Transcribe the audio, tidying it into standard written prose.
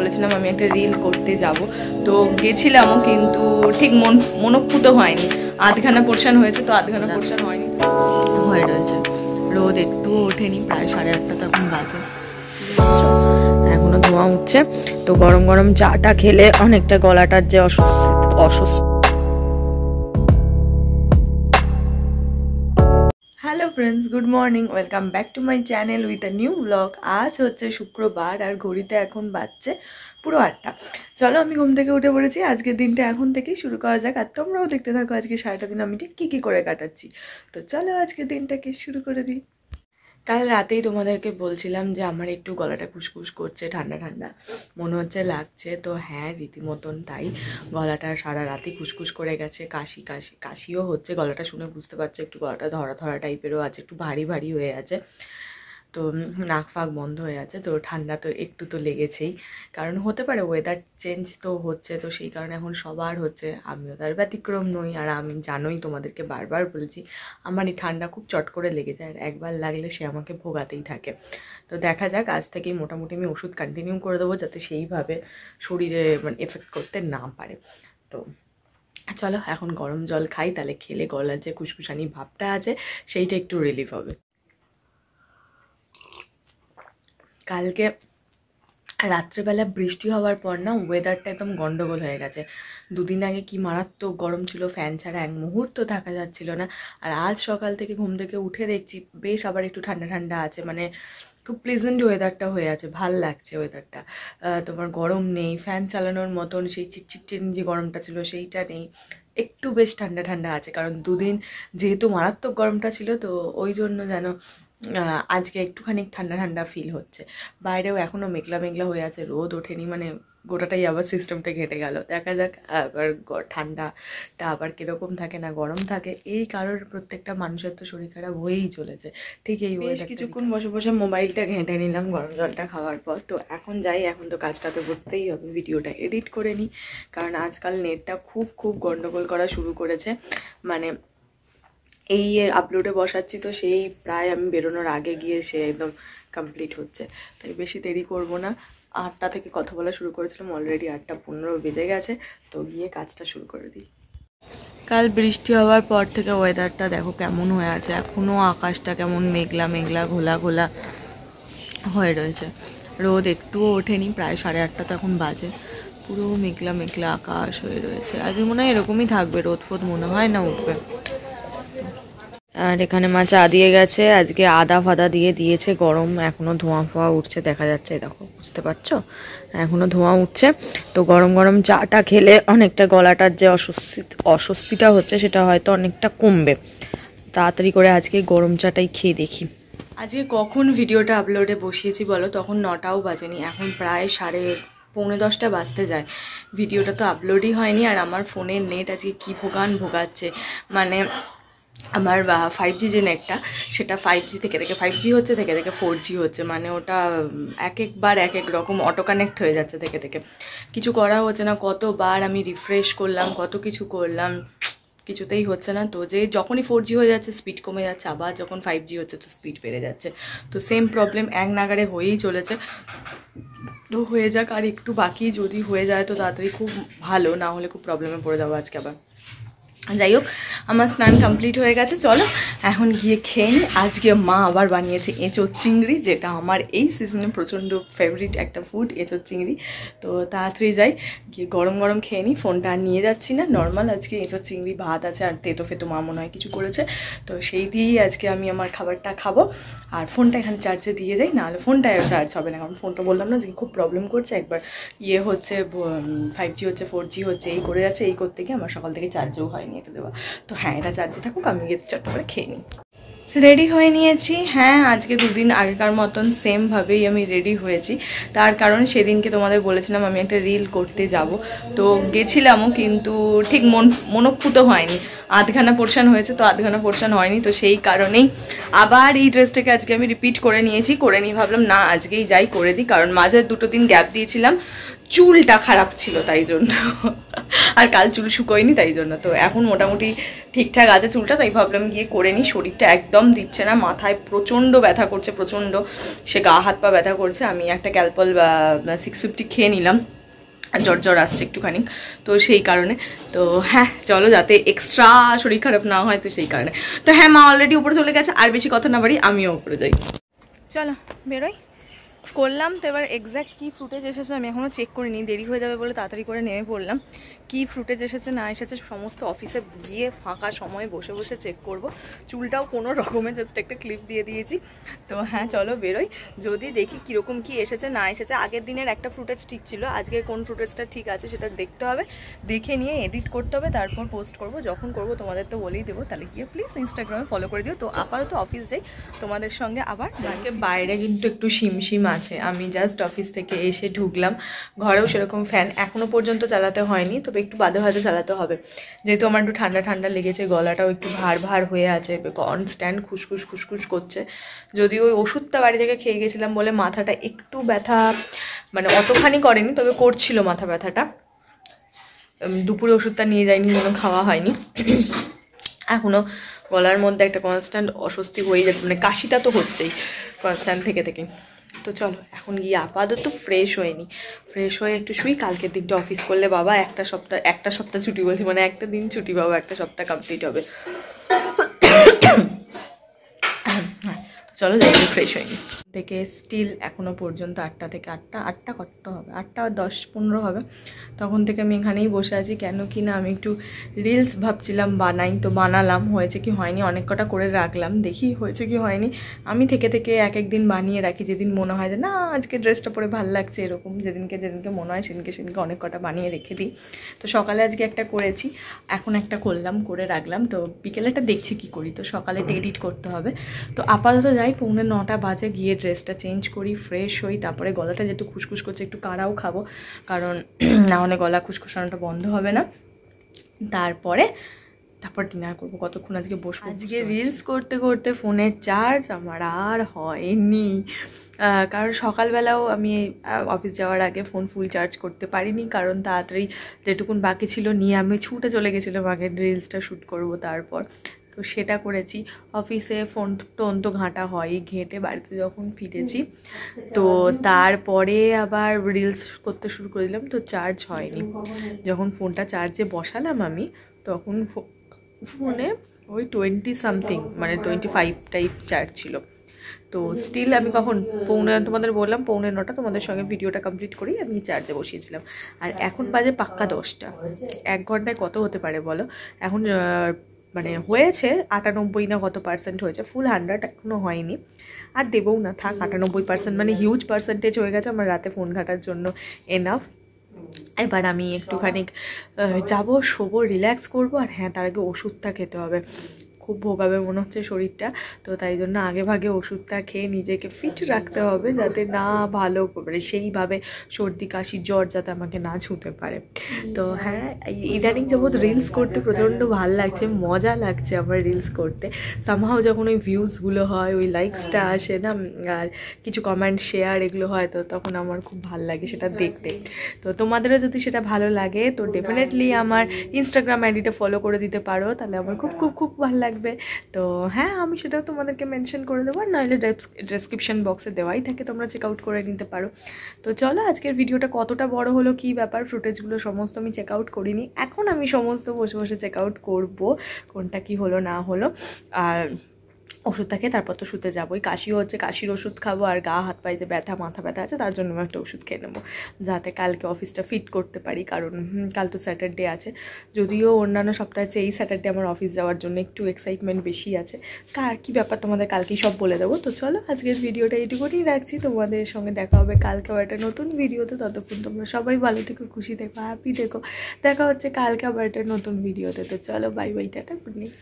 বলেছিলাম আমি একটা রিল করতে যাব, তো গেছিলামও কিন্তু ঠিক মনোপুত হয়নি। আধখানা পোর্শন হয়েছে, তো আধখানা পোর্শন হয়নি হয়ে রয়েছে। রোদ একটু ওঠেনি, প্রায় 8:30 তখন বাজে, এখনো ধোঁয়া উঠছে। তো গরম গরম চাটা খেলে অনেকটা গলাটার যে অস্বস্তি। Hello friends, good morning, welcome back to my channel with a new blog. আজ হচ্ছে শুক্রবার আর ঘড়িতে এখন বাজছে পুরো 8টা। চলো আমি ঘুম থেকে উঠে পড়েছি, আজকের দিনটা এখন থেকেই শুরু করা যাক। আর তোমরাও দেখতে থাকো আজকে সারাটা দিন আমি ঠিক কী করে কাটাচ্ছি। তো চলো আজকের দিনটাকে শুরু করে দিই। কাল রাতেই তোমাদেরকে বলছিলাম যে আমার একটু গলাটা খুসখুস করছে, ঠান্ডা ঠান্ডা মনে হচ্ছে লাগছে। তো হ্যাঁ, রীতিমতন তাই, গলাটা সারা রাতেই খুসখুস করে গেছে, কাশিও হচ্ছে। গলাটা শুনে বুঝতে পারছো একটু গলাটা ধরা ধরা টাইপেরও আছে, একটু ভারী ভারী হয়ে আছে। তো নাক ফাঁক বন্ধ হয়ে আছে, তো ঠান্ডা তো একটু তো লেগেছেই, কারণ হতে পারে ওয়েদার চেঞ্জ তো হচ্ছে, তো সেই কারণে এখন সবার হচ্ছে, আমিও তার ব্যতিক্রম নই। আর আমি জানোই, তোমাদেরকে বারবার বলেছি আমার এই ঠান্ডা খুব চট করে লেগে যায়, আর একবার লাগলে সে আমাকে ভোগাতেই থাকে। তো দেখা যাক, আজ থেকেই মোটামুটি আমি ওষুধ কন্টিনিউ করে দেবো, যাতে সেইভাবে শরীরে মানে এফেক্ট করতে না পারে। তো চলো এখন গরম জল খাই, তাহলে খেলে গলার যে খুসখুসানি ভাবটা আছে সেইটা একটু রিলিফ হবে। কালকে রাত্রেবেলা বৃষ্টি হওয়ার পর না ওয়েদারটা একদম গন্ডগোল হয়ে গেছে। দুদিন আগে কি মারাত্মক গরম ছিল, ফ্যান ছাড়া এক মুহূর্ত থাকা যাচ্ছিল না। আর আজ সকাল থেকে ঘুম থেকে উঠে দেখছি বেশ আবার একটু ঠান্ডা ঠান্ডা আছে, মানে খুব প্লেজেন্ট ওয়েদারটা হয়ে আছে, ভাল লাগছে ওয়েদারটা। তোমার গরম নেই, ফ্যান চালানোর মতন সেই চিটচিট যে গরমটা ছিল সেইটা নেই, একটু বেশ ঠান্ডা ঠান্ডা আছে। কারণ দুদিন যেহেতু মারাত্মক গরমটা ছিল, তো ওই জন্য যেন আজকে একটুখানি ঠান্ডা ঠান্ডা ফিল হচ্ছে। বাইরেও এখনও মেঘলা মেঘলা হয়ে আছে, রোদ ওঠেনি, মানে গোটাটাই আবার সিস্টেমটা ঘেটে গেল। দেখা যাক আবার ঠান্ডাটা আবার কীরকম থাকে, না গরম থাকে। এই কারোর প্রত্যেকটা মানুষের তো শরীর খারাপ হয়েই চলেছে। ঠিক এই বেশ কিছুক্ষণ বসে বসে মোবাইলটা ঘেঁটে নিলাম গরম জলটা খাওয়ার পর। তো এখন যাই, এখন তো কাজটা তো করতেই হবে, ভিডিওটা এডিট করে নিই, কারণ আজকাল নেটটা খুব খুব গন্ডগোল করা শুরু করেছে। মানে এই আপলোডে বসাচ্ছি তো সেই প্রায় আমি বেরোনোর আগে গিয়ে সে একদম কমপ্লিট হচ্ছে, তাই বেশি দেরি করব না। 8টা থেকে কথা বলা শুরু করেছিলাম, অলরেডি 8:15 বেজে গেছে, তো গিয়ে কাজটা শুরু করে দিই। কাল বৃষ্টি হওয়ার পর থেকে ওয়েদারটা দেখো কেমন হয়ে আছে, এখনও আকাশটা কেমন মেঘলা মেঘলা ঘোলা ঘোলা হয়ে রয়েছে। রোদ একটুও ওঠেনি, প্রায় 8:30 তখন বাজে, পুরো মেঘলা মেঘলা আকাশ হয়ে রয়েছে। আজকে মনে হয় এরকমই থাকবে, রোদ ফোদ মনে হয় না উঠবে। আর এখানে মা চা দিয়ে গেছে, আজকে আদা ফাদা দিয়ে দিয়েছে, গরম এখনো ধোঁয়া ফোঁয়া উঠছে, দেখা যাচ্ছে দেখো, বুঝতে পারছো এখনো ধোঁয়া উঠছে। তো গরম গরম চাটা খেলে অনেকটা গলাটার যে অস্বস্তিটা হচ্ছে সেটা হয়তো অনেকটা কমবে। তাড়াতাড়ি করে আজকে গরম চাটাই খেয়ে দেখি। আজকে কখন ভিডিওটা আপলোডে বসিয়েছি বলো, তখন 9টাও বাজেনি, এখন প্রায় 9:30 বাজতে যায়। ভিডিওটা তো আপলোডই হয়নি। আর আমার ফোনের নেট আজকে কী ভোগাচ্ছে, মানে আমার 5G যে নেটটা, সেটা 5G থেকে 5G হচ্ছে, থেকে 4G হচ্ছে, মানে ওটা একবার এক এক রকম অটো কানেক্ট হয়ে যাচ্ছে, থেকে কিছু করা হচ্ছে না। কতবার আমি রিফ্রেশ করলাম, কত কিছু করলাম, কিছুতেই হচ্ছে না। তো যে যখনই 4G হয়ে যাচ্ছে স্পিড কমে যাচ্ছে, আবার যখন 5G হচ্ছে তো স্পিড বেড়ে যাচ্ছে। তো সেম প্রবলেম এক নাগারে হয়েই চলেছে। তো হয়ে যাক, আর একটু বাকি, যদি হয়ে যায় তো তাড়াতাড়ি খুব ভালো, না হলে খুব প্রবলেমে পড়ে যাবো আজকে আবার। যাই হোক, আমার স্নান কমপ্লিট হয়ে গেছে, চলো এখন গিয়ে খেয়ে নিই। আজকে মা আবার বানিয়েছে এঁচোড় চিংড়ি, যেটা আমার এই সিজনে প্রচণ্ড ফেভারিট একটা ফুড, এঁচোড় চিংড়ি। তো তাড়াতাড়ি যাই, গিয়ে গরম গরম খেয়ে নিই। ফোনটা আর নিয়ে যাচ্ছি না, নর্মাল আজকে এঁচোড় চিংড়ি ভাত আছে, আর তেতো ফেতো মা মনে হয় কিছু করেছে, তো সেই দিয়েই আজকে আমি আমার খাবারটা খাবো। আর ফোনটা এখানে চার্জে দিয়ে যাই, নাহলে ফোনটায় চার্জ হবে না, কারণ ফোনটা বললাম না যে খুব প্রবলেম করছে, একবার হচ্ছে 5G হচ্ছে, 4G হচ্ছে, এই করে যাচ্ছে, এই করতে গিয়ে আমার সকাল থেকে চার্জও হয়নি এটা দেওয়া। তো হ্যাঁ, এটা চার্জে থাকুক, আমি গিয়ে চট্ট করে খেয়ে নিই। রেডি হয়ে নিয়েছি। হ্যাঁ, আজকে দুদিন আগেকার মতন সেমভাবেই আমি রেডি হয়েছি, তার কারণ সেদিনকে তোমাদের বলেছিলাম আমি একটা রিল করতে যাব, তো গেছিলামও কিন্তু ঠিক মনোপুত হয়নি। আধখানা পোর্শন হয়েছে, তো আধখানা পোর্শন হয়নি, তো সেই কারণেই আবার এই ড্রেসটাকে আজকে আমি রিপিট করে নিয়েছি। করে নিয়ে ভাবলাম না, আজকেই যাই করে দিই, কারণ মাঝে 2 দিন গ্যাপ দিয়েছিলাম, চুলটা খারাপ ছিল তাই জন্য, আর কাল চুল শুকোয়নি তাই জন্য। তো এখন মোটামুটি ঠিকঠাক আছে চুলটা, তাই ভাবলাম গিয়ে করে নিই। শরীরটা একদম দিচ্ছে না, মাথায় প্রচণ্ড ব্যথা করছে, প্রচণ্ড, সে গা হাত পা ব্যথা করছে। আমি একটা ক্যালপল 650 খেয়ে নিলাম, জ্বর জ্বর আসছে একটুখানি, তো সেই কারণে। তো হ্যাঁ চলো, যাতে এক্সট্রা শরীর খারাপ না হয়, তো সেই কারণে। তো হ্যাঁ, মা অলরেডি উপরে চলে গেছে, আর বেশি কথা না বাড়ি আমিও উপরে যাই। চলো বেরোই, করলাম। তো এবার এক্স্যাক্ট কী ফুটেজ এসেছে আমি এখনও চেক করিনি, দেরি হয়ে যাবে বলে তাড়াতাড়ি করে নেমে পড়লাম। কী ফুটেজ এসেছে না এসেছে সমস্ত অফিসে গিয়ে ফাঁকা সময়ে বসে বসে চেক করব। চুলটাও কোনো রকমে জাস্ট একটা ক্লিপ দিয়ে দিয়েছি। তো হ্যাঁ চলো বেরোই, যদি দেখি কীরকম কী এসেছে না এসেছে। আগের দিনের একটা ফুটেজ ঠিক ছিল, আজকে কোন ফুটেজটা ঠিক আছে সেটা দেখতে হবে, দেখে নিয়ে এডিট করতে হবে, তারপর পোস্ট করব। যখন করব তোমাদের তো বলেই দেবো, তাহলে গিয়ে প্লিজ ইনস্টাগ্রামে ফলো করে দিও। তো আপাতত অফিস যাই, তোমাদের সঙ্গে আবার বাইরে কিন্তু একটু শিমশিম আছে। আমি জাস্ট অফিস থেকে এসে ঢুকলাম, ঘরেও সেরকম ফ্যান এখনো পর্যন্ত চালাতে হয়নি, তবে একটু বাদে বাদে চালাতে হবে, যেহেতু আমার একটু ঠান্ডা ঠান্ডা লেগেছে, গলাটাও একটু ভার ভার হয়ে আছে, কনস্ট্যান্ট খুসখুস খুসখুস করছে। যদিও ওই ওষুধটা বাড়ি থেকে খেয়ে গেছিলাম বলে মাথাটা একটু ব্যথা, মানে অতখানি করেনি, তবে করছিল মাথা ব্যথাটা। দুপুরে ওষুধটা নিয়ে যাইনি, কোনো খাওয়া হয়নি। এখনও গলার মধ্যে একটা কনস্ট্যান্ট অস্বস্তি হয়ে যাচ্ছে, মানে কাশিটা তো হচ্ছেই কনস্ট্যান্ট থেকে থেকে। তো চলো এখন গিয়ে আপাতত ফ্রেশ হয়ে নিই, ফ্রেশ হয়ে একটু শুই। কালকের দিনটা অফিস করলে বাবা একটা সপ্তাহ ছুটি বলছি, মানে একটা দিন ছুটি বাবা, একটা সপ্তাহ কমপ্লিট হবে। চলো যাই ফ্রেশ হয়নি থেকে স্টিল এখনও পর্যন্ত 8টা থেকে 8টা কত হবে, 8টা 10-15 হবে, তখন থেকে আমি এখানেই বসে আছি। কেন কি না আমি একটু রিলস ভাবছিলাম বানাই, তো বানালাম, হয়েছে কি হয়নি অনেক কটা করে রাখলাম, দেখি হয়েছে কি হয়নি। আমি থেকে থেকে এক একদিন বানিয়ে রাখি, যেদিন মনে হয় যে না আজকে ড্রেসটা পরে ভালো লাগছে, এরকম যেদিনকে মনে হয় সেদিনকে অনেক কটা বানিয়ে রেখে দিই। তো সকালে আজকে একটা করেছি, এখন একটা করলাম, করে রাখলাম। তো বিকেলেটা দেখছি কি করি, তো সকালে এডিট করতে হবে। তো আপাতত যাই, 9:45 বাজে, গিয়ে ড্রেসটা চেঞ্জ করি, ফ্রেশ হই, তারপরে গলাটা যেহেতু খুসখুস করছে একটু কাড়াও খাবো, কারণ না হলে গলা খুসখুসানোটা বন্ধ হবে না। তারপর ডিনার করবো। কতক্ষণ আজকে বসবো, আজকে রিলস করতে করতে ফোনের চার্জ আমার আর হয়নি, কারণ সকালবেলাও আমি অফিস যাওয়ার আগে ফোন ফুল চার্জ করতে পারিনি, কারণ তাড়াতাড়ি যেটুকুন বাকি ছিল নিয়ে আমি ছুটে চলে গেছিলাম আগে রিলসটা শ্যুট করব। তারপর তো সেটা করেছি, অফিসে ফোন টোন তো ঘাঁটা হয়, ঘেঁটে বাড়িতে যখন ফিরেছি, তো তারপরে আবার রিলস করতে শুরু করে দিলাম, তো চার্জ হয়নি। যখন ফোনটা চার্জে বসালাম আমি, তখন ফোনে ওই 20 সামথিং, মানে 25 টাইপ চার্জ ছিল। তো স্টিল আমি কখন তোমাদের বললাম 8:45 তোমাদের সঙ্গে ভিডিওটা কমপ্লিট করি আমি চার্জে বসিয়েছিলাম, আর এখন বাজে পাক্কা 10টা। 1 ঘন্টায় কত হতে পারে বলো? এখন মানে হয়েছে 98 না কত % হয়েছে, ফুল 100 এখনও হয়নি, আর দেবও না, থাক 98%, মানে হিউজ পার্সেন্টেজ হয়ে গেছে আমার রাতে ফোন ঘাটার জন্য, এনাফ। এবার আমি একটুখানি যাবো, শোবো, রিল্যাক্স করবো, আর হ্যাঁ তার আগে ওষুধটা খেতে হবে, খুব ভোগাবে মনে হচ্ছে শরীরটা, তো তাই জন্য আগে ভাগে ওষুধটা খেয়ে নিজেকে ফিট রাখতে হবে, যাতে না ভালো মানে সেইভাবে সর্দি কাশি জ্বর যাতে আমাকে না ছুঁতে পারে। তো হ্যাঁ, ইদানিং যাবৎ রিলস করতে প্রচণ্ড ভাল লাগছে, মজা লাগছে আমার রিলস করতে। সামহাও যখন ওই ভিউজগুলো হয়, ওই লাইকসটা আসে না, আর কিছু কমেন্ট শেয়ার এগুলো হয়, তো তখন আমার খুব ভাল লাগে সেটা দেখতে। তো তোমাদেরও যদি সেটা ভালো লাগে তো ডেফিনেটলি আমার ইনস্টাগ্রাম আইডিটা ফলো করে দিতে পারো, তাহলে আমার খুব খুব খুব ভালো লাগবে। তো হ্যাঁ, আমি সেটাও তোমাদেরকে মেনশন করে দেবো, আর নইলে ডেসক্রিপশন বক্সে দেওয়াই থাকে, তোমরা চেক আউট করে নিতে পারো। তো চলো, আজকের ভিডিওটা কতটা বড় হলো, কি ব্যাপার, ফুটেজগুলো সমস্ত আমি চেক আউট করিনি, এখন আমি সমস্ত বসে বসে চেক আউট করবো কোনটা কি হলো না হলো। আর ওষুধটা খেয়ে তারপর তো শুতে যাবোই, কাশিও হচ্ছে, কাশির ওষুধ খাবো, আর গা হাত পায়ে যে ব্যথা মাথা ব্যথা আছে তার জন্য আমি একটা ওষুধ খেয়ে নেবো, যাতে কালকে অফিসটা ফিট করতে পারি, কারণ কাল তো স্যাটারডে আছে। যদিও অন্যান্য সপ্তাহে এই স্যাটারডে আমার অফিস যাওয়ার জন্য একটু এক্সাইটমেন্ট বেশি আছে। কী ব্যাপার তোমাদের কালকেই সব বলে দেবো। তো চলো, আজকের ভিডিওটা এইটুকুনি রাখছি, তোমাদের সঙ্গে দেখা হবে কালকে আবার একটা নতুন ভিডিওতে। ততক্ষণ তোমরা সবাই ভালো থেকো, খুশি থেকো, হ্যাপি থেকো। দেখা হচ্ছে কালকে আবার একটা নতুন ভিডিওতে। তো চলো, bye bye, tata, good night.